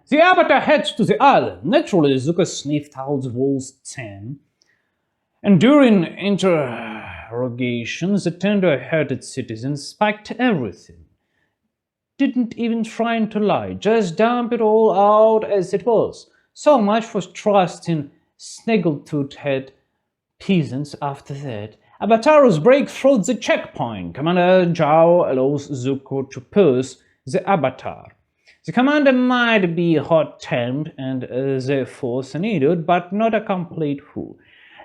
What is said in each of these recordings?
The Avatar heads to the island. Naturally, Zuko sniffed out the walls 10. And during interrogations, the tender-hearted citizen spiked everything. Didn't even try to lie, just dump it all out as it was. So much for trusting snaggletooth-head peasants after that. Abatarus break through the checkpoint. Commander Zhao allows Zuko to purse the Abatar. The commander might be hot-tempered and therefore an idiot, but not a complete fool.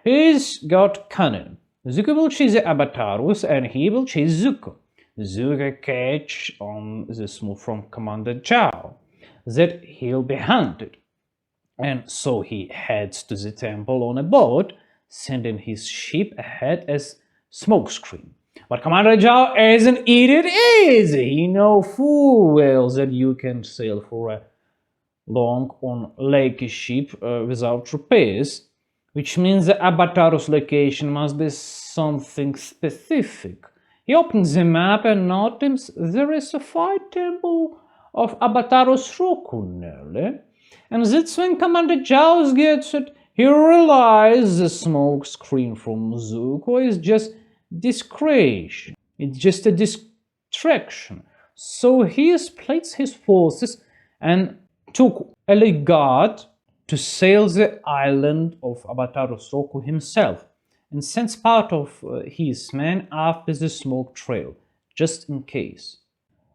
He's got cunning. Zuko will chase the Abatarus and he will chase Zuko. Zuko catch on the smooth from Commander Zhao that he'll be hunted. And so he heads to the temple on a boat, sending his ship ahead as smokescreen. But Commander Zhao is an idiot, is he? He knows full well that you can sail for a long on lake ship without repairs, which means the Abatarus location must be something specific. He opens the map and notices there is a fire temple of Abatarus Roku nearly. And that's when Commander Zhao gets it. He realizes the smoke screen from Zuko is just discretion. It's just a distraction. So he splits his forces and took a legate to sail the island of Abatarus Roku himself, and sends part of his men after the smoke trail, just in case.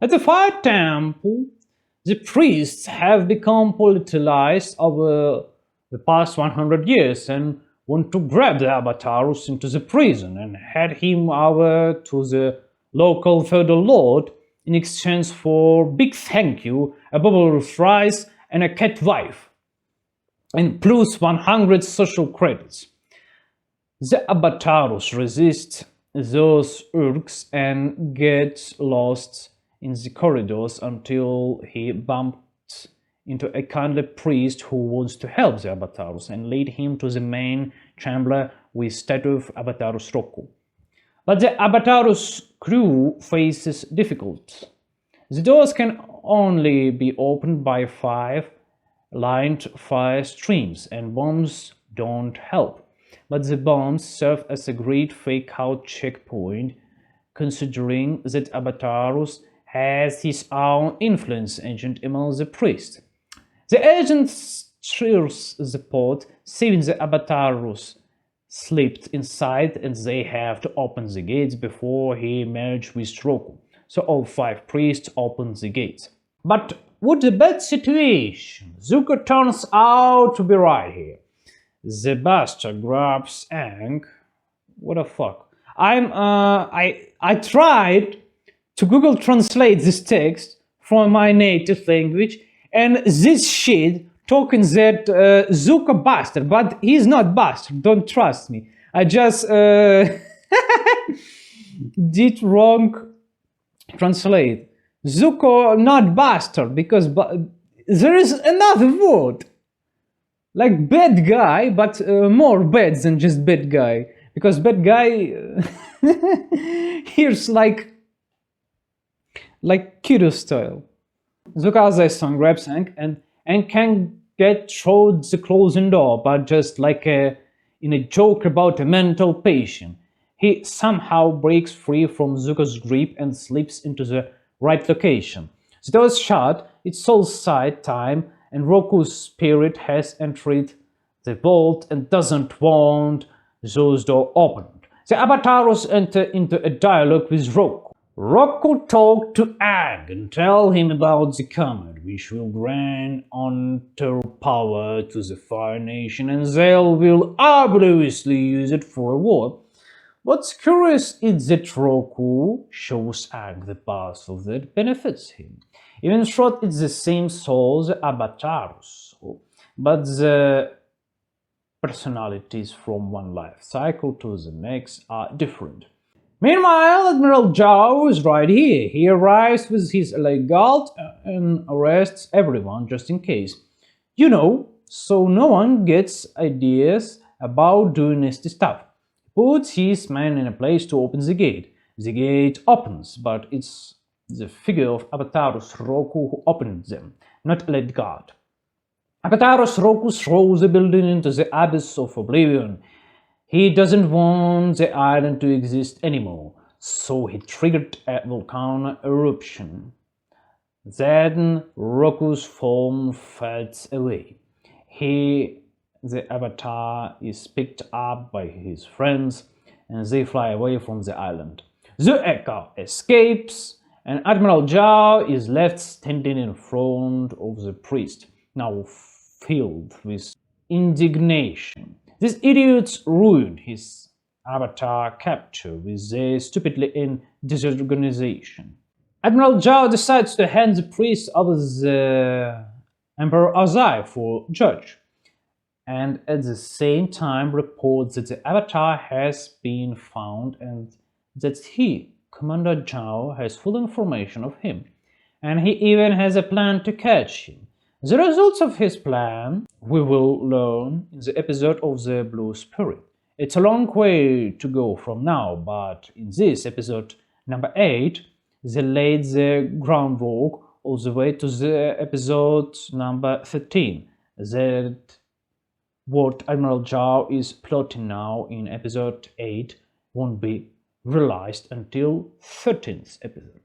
At the fire temple, the priests have become politicized over the past 100 years and want to grab the Abatarus into the prison and head him over to the local feudal lord in exchange for big thank you, a bubble of rice, and a cat wife, and plus 100 social credits. The Abatarus resists those urges and gets lost in the corridors until he bumped into a kindly priest who wants to help the Abatarus and lead him to the main chamber with statue of Abatarus Roku. But the Abatarus crew faces difficulties. The doors can only be opened by 5 lined fire streams, and bombs don't help. But the bombs serve as a great fake-out checkpoint, considering that Abatarus has his own influence agent among the priests. The agent steers the pod, saving the Abatarus slipped inside, and they have to open the gates before he merges with Roku. So all 5 priests open the gates. But what a bad situation! Zuko turns out to be right here. The bastard grabs Aang. What the fuck? I tried to Google translate this text from my native language, and this shit talking that Zuko bastard, but he's not bastard. Don't trust me. I just did wrong translate. Zuko not bastard, because there is another word. Like bad guy, but more bad than just bad guy. Because bad guy here's like kiddo style. Zuko as a son grabs Aang and can get through the closing door, but just like in a joke about a mental patient. He somehow breaks free from Zuko's grip and slips into the right location. The door is shut, it's soul side time, and Roku's spirit has entered the vault and doesn't want those doors opened. The Abatarus enter into a dialogue with Roku. Roku talk to Aang and tell him about the comet, which will grant untold power to the Fire Nation, and they will obviously use it for a war. What's curious is that Roku shows Aang the path that benefits him. Even though it's the same soul, the Abatarus, but the personalities from one life cycle to the next are different. Meanwhile, Admiral Zhao is right here. He arrives with his legate and arrests everyone just in case. You know, so no one gets ideas about doing nasty stuff. He puts his men in a place to open the gate. The gate opens, but it's the figure of Abatarus Roku who opened them, not a legate. Abatarus Roku throws the building into the abyss of oblivion. He doesn't want the island to exist anymore, so he triggered a volcano eruption. Then Roku's form fades away. The avatar, is picked up by his friends and they fly away from the island. The Echo escapes and Admiral Zhao is left standing in front of the priest, now filled with indignation. These idiots ruined his avatar capture with their stupidly and disorganization. Admiral Zhao decides to hand the priest over the Emperor Azai for judge, and at the same time reports that the avatar has been found and that he, Commander Zhao, has full information of him, and he even has a plan to catch him. The results of his plan we will learn in the episode of the Blue Spirit. It's a long way to go from now, but in this episode number 8, they laid the groundwork all the way to the episode number 13. That what Admiral Zhao is plotting now in episode 8 won't be realized until 13th episode.